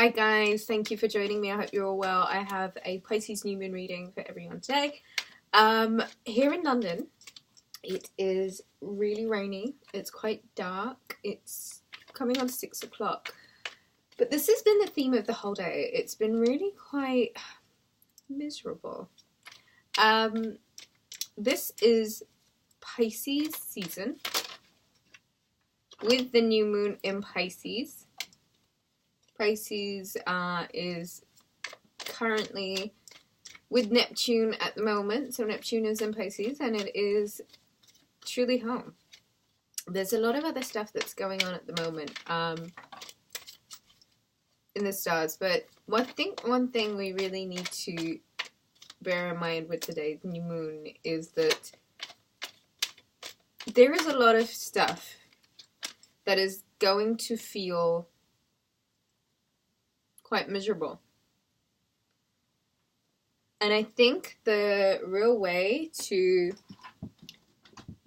Hi guys, thank you for joining me. I hope you're all well. I have a Pisces new moon reading for everyone today. Here in London, it is really rainy. It's quite dark. It's coming on 6 o'clock. But this has been the theme of the whole day. It's been really quite miserable. This is Pisces season with the new moon in Pisces. Pisces is currently with Neptune at the moment, so Neptune is in Pisces, and it is truly home. There's a lot of other stuff that's going on at the moment in the stars, but I think one thing we really need to bear in mind with today's new moon is that there is a lot of stuff that is going to feel quite miserable. And I think the real way to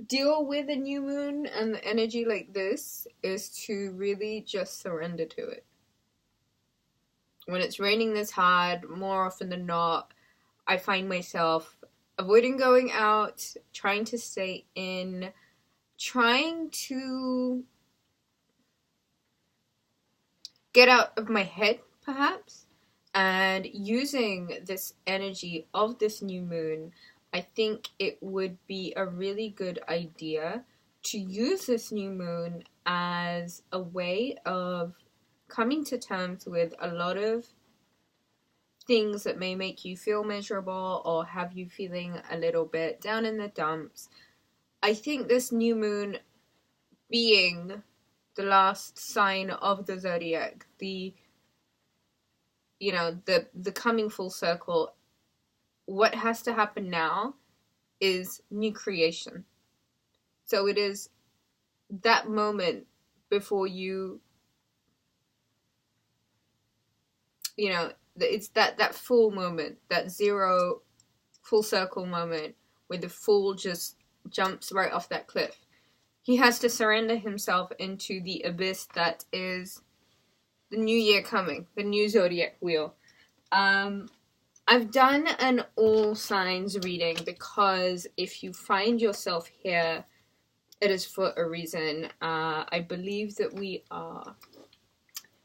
deal with a new moon and the energy like this is to really just surrender to it. When it's raining this hard, more often than not, I find myself avoiding going out, trying to stay in, trying to get out of my head, perhaps, and using this energy of this new moon. I think it would be a really good idea to use this new moon as a way of coming to terms with a lot of things that may make you feel miserable or have you feeling a little bit down in the dumps. I think this new moon being the last sign of the zodiac, the coming full circle, what has to happen now is new creation. So it is that moment before it's that full moment, that zero full circle moment where the fool just jumps right off that cliff. He has to surrender himself into the abyss that is the new year coming, the new zodiac wheel. I've done an all signs reading because if you find yourself here, it is for a reason. I believe that we are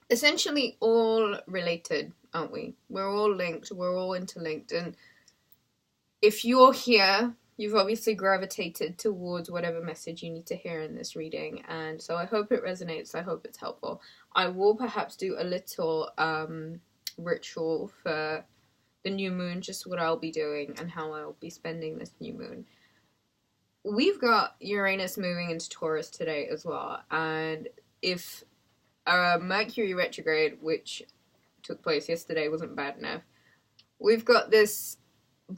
essentially all related, aren't we? We're all linked, we're all interlinked, and if you're here, you've obviously gravitated towards whatever message you need to hear in this reading, and so I hope it resonates, I hope it's helpful. I will perhaps do a little ritual for the new moon, just what I'll be doing and how I'll be spending this new moon. We've got Uranus moving into Taurus today as well, and if Mercury retrograde, which took place yesterday, wasn't bad enough, we've got this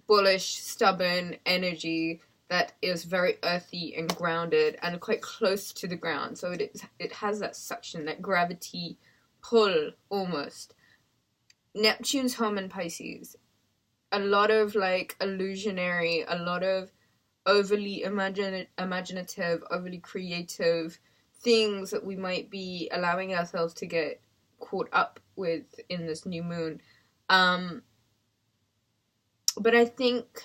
bullish, stubborn energy that is very earthy and grounded and quite close to the ground. So it has that suction, that gravity pull almost. Neptune's home in Pisces. A lot of illusionary, a lot of overly imaginative, overly creative things that we might be allowing ourselves to get caught up with in this new moon. But I think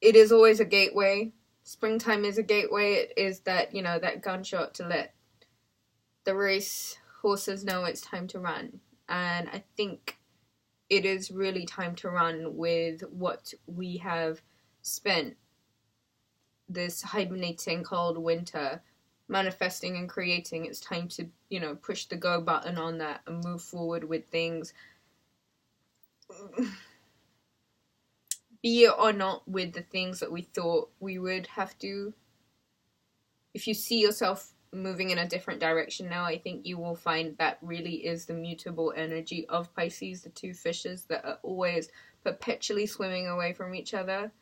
it is always a gateway. Springtime is a gateway. It is that, that gunshot to let the race horses know it's time to run. And I think it is really time to run with what we have spent this hibernating cold winter manifesting and creating. It's time to, push the go button on that and move forward with things. Be it or not with the things that we thought we would have to. If you see yourself moving in a different direction now, I think you will find that really is the mutable energy of Pisces, the two fishes that are always perpetually swimming away from each other.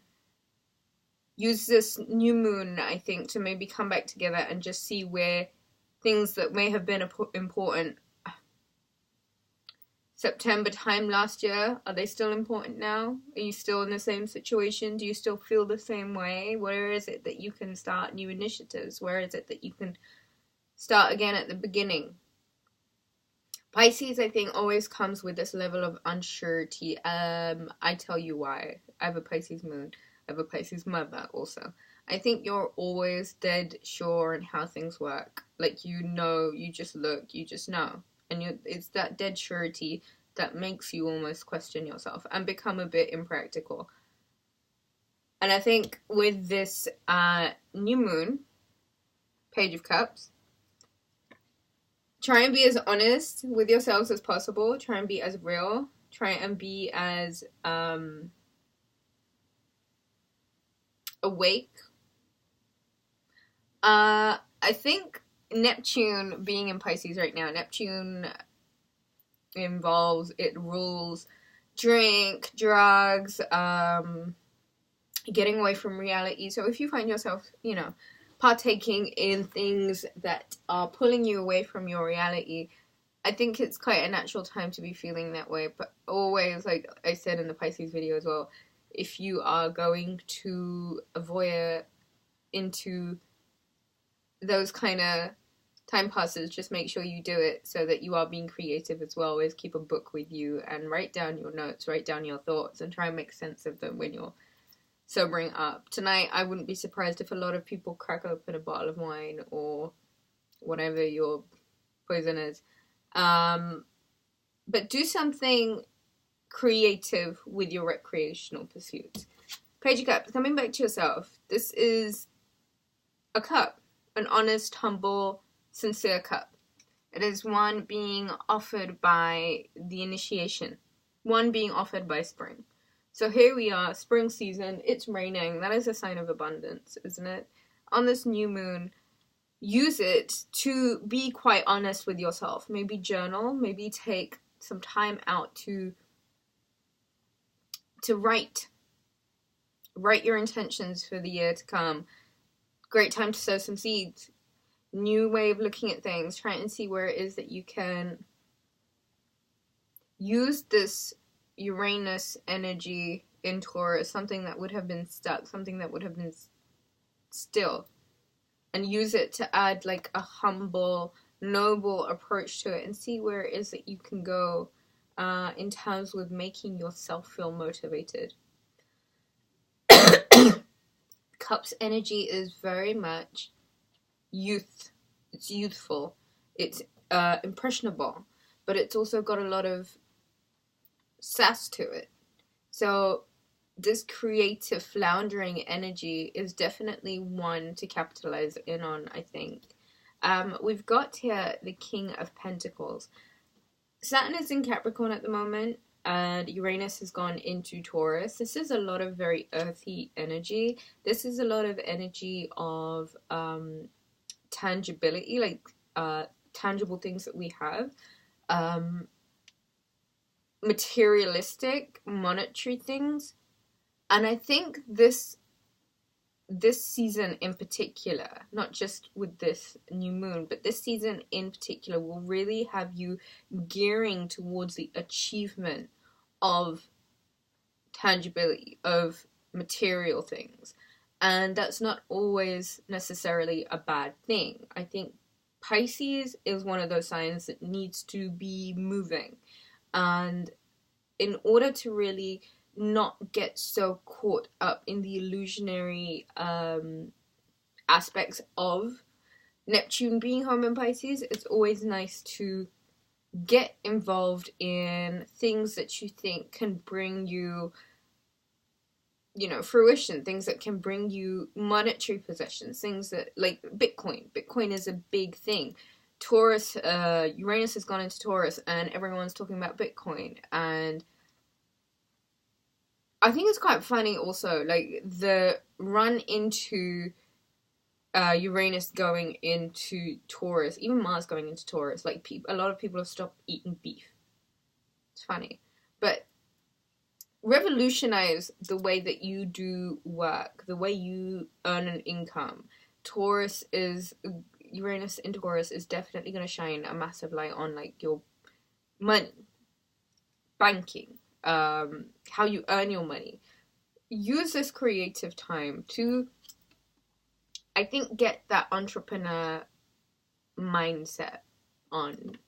Use this new moon, I think, to maybe come back together and just see where things that may have been important September time last year, are they still important now? Are you still in the same situation? Do you still feel the same way? Where is it that you can start new initiatives? Where is it that you can start again at the beginning? Pisces, I think, always comes with this level of unsurety. I tell you why. I have a Pisces moon. I have a Pisces mother also. I think you're always dead sure on how things work. Like, you know, you just look, you just know. And it's that dead surety that makes you almost question yourself and become a bit impractical. And I think with this new moon, Page of Cups, try and be as honest with yourselves as possible. Try and be as real. Try and be as awake. I think Neptune being in Pisces right now, Neptune it rules drink, drugs, getting away from reality. So if you find yourself, you know, partaking in things that are pulling you away from your reality, I think it's quite a natural time to be feeling that way. But always, like I said in the Pisces video as well, if you are going to avoid into those kind of time passes, just make sure you do it so that you are being creative as well. Always keep a book with you and write down your notes, write down your thoughts, and try and make sense of them when you're sobering up. Tonight, I wouldn't be surprised if a lot of people crack open a bottle of wine or whatever your poison is. But do something creative with your recreational pursuits. Page of Cups, coming back to yourself. This is a cup, an honest, humble, sincere cup. It is one being offered by the initiation, one being offered by spring. So here we are, spring season, it's raining. That is a sign of abundance, isn't it? On this new moon, use it to be quite honest with yourself. Maybe journal, maybe take some time out to write your intentions for the year to come. Great time to sow some seeds. New way of looking at things. Try and see where it is that you can use this Uranus energy in Taurus, something that would have been stuck, something that would have been still, and use it to add like a humble, noble approach to it, and see where it is that you can go in terms with making yourself feel motivated. Cups energy is very much youth. It's youthful. It's impressionable, but it's also got a lot of sass to it. So this creative floundering energy is definitely one to capitalize in on, I think. We've got here the King of Pentacles. Saturn is in Capricorn at the moment, and Uranus has gone into Taurus. This is a lot of very earthy energy. This is a lot of energy of tangibility, like tangible things that we have. Materialistic, monetary things. And I think this season in particular, not just with this new moon, but this season in particular will really have you gearing towards the achievement of tangibility, of material things. And that's not always necessarily a bad thing. I think Pisces is one of those signs that needs to be moving. And in order to really not get so caught up in the illusionary aspects of Neptune being home in Pisces, it's always nice to get involved in things that you think can bring you, you know, fruition, things that can bring you monetary possessions, things that, like Bitcoin. Bitcoin is a big thing. Taurus, Uranus has gone into Taurus and everyone's talking about Bitcoin, and I think it's quite funny also, like the run into Uranus going into Taurus, even Mars going into Taurus, like a lot of people have stopped eating beef. It's funny. But revolutionize the way that you do work, the way you earn an income. Uranus in Taurus is definitely going to shine a massive light on like your money, banking, how you earn your money. Use this creative time to, I think, get that entrepreneur mindset on.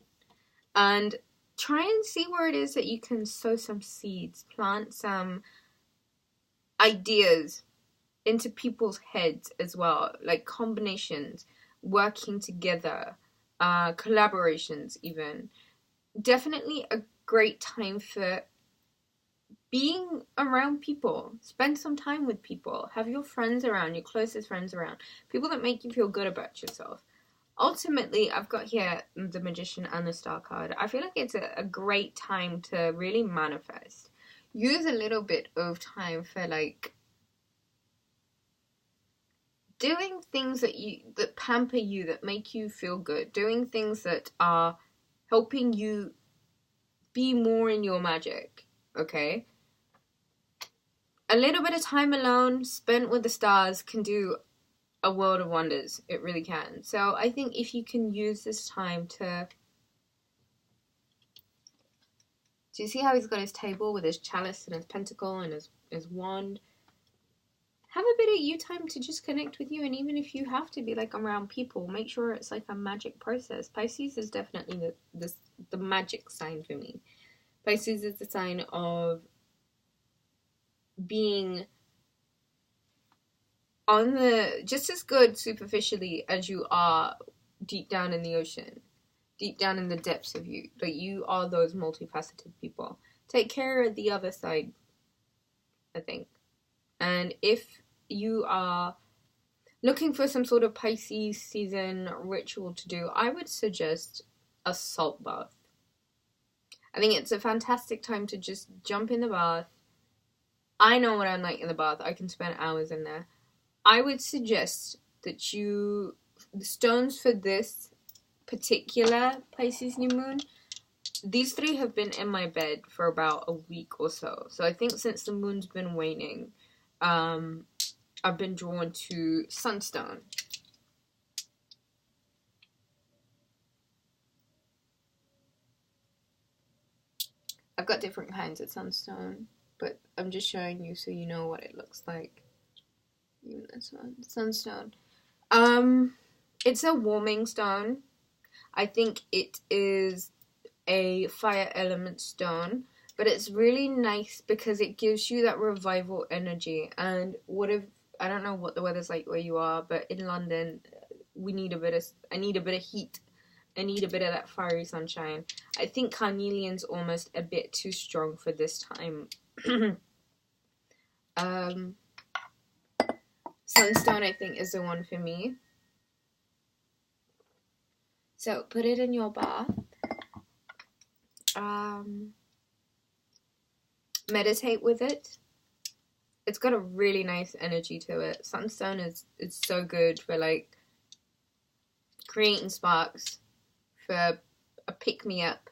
And try and see where it is that you can sow some seeds, plant some ideas into people's heads as well, like combinations, working together, collaborations even. Definitely a great time for being around people. Spend some time with people. Have your friends around, your closest friends around, people that make you feel good about yourself. Ultimately, I've got here the Magician and the Star card. I feel like it's a great time to really manifest. Use a little bit of time for like doing things that pamper you, that make you feel good. Doing things that are helping you be more in your magic, okay? A little bit of time alone spent with the stars can do a world of wonders. It really can. So I think if you can use this time to... Do you see how he's got his table with his chalice and his pentacle and his wand? Have a bit of you time to just connect with you, and even if you have to be like around people, make sure it's like a magic process. Pisces is definitely the magic sign for me. Pisces is the sign of being on the just as good superficially as you are deep down in the ocean, deep down in the depths of you. Like, you are those multifaceted people. Take care of the other side, I think. And if you are looking for some sort of Pisces season ritual to do, I would suggest a salt bath. I think it's a fantastic time to just jump in the bath. I know what I'm like in the bath. I can spend hours in there. I would suggest that the stones for this particular Pisces new moon, these 3 have been in my bed for about a week or so. So I think since the moon's been waning, I've been drawn to sunstone. I've got different kinds of sunstone, but I'm just showing you so you know what it looks like. Even this one, sunstone. It's a warming stone. I think it is a fire element stone, but it's really nice because it gives you that revival energy. And I don't know what the weather's like where you are, but in London, I need a bit of heat. I need a bit of that fiery sunshine. I think carnelian's almost a bit too strong for this time. Sunstone, I think, is the one for me. So, put it in your bath. Meditate with it. It's got a really nice energy to it. Sunstone is so good for, like, creating sparks, for a pick-me-up.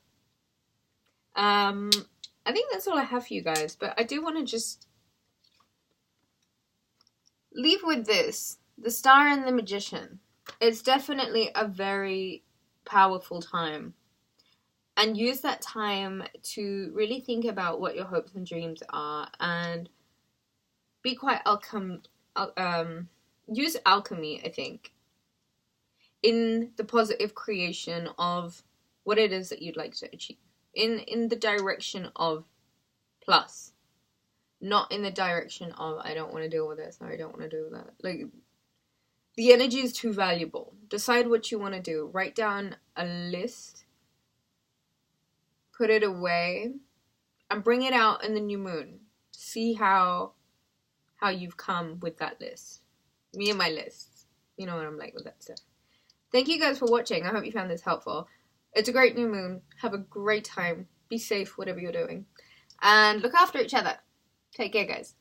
I think that's all I have for you guys, but I do want to just leave with this. The Star and the Magician. It's definitely a very powerful time. And use that time to really think about what your hopes and dreams are, and be quite use alchemy, I think, in the positive creation of what it is that you'd like to achieve. In the direction of plus. Not in the direction of, I don't want to deal with this, or I don't want to do that. Like, the energy is too valuable. Decide what you want to do. Write down a list. Put it away. And bring it out in the new moon. See how you've come with that list. Me and my lists. You know what I'm like with that stuff. Thank you guys for watching. I hope you found this helpful. It's a great new moon. Have a great time. Be safe, whatever you're doing. And look after each other. Take care, guys.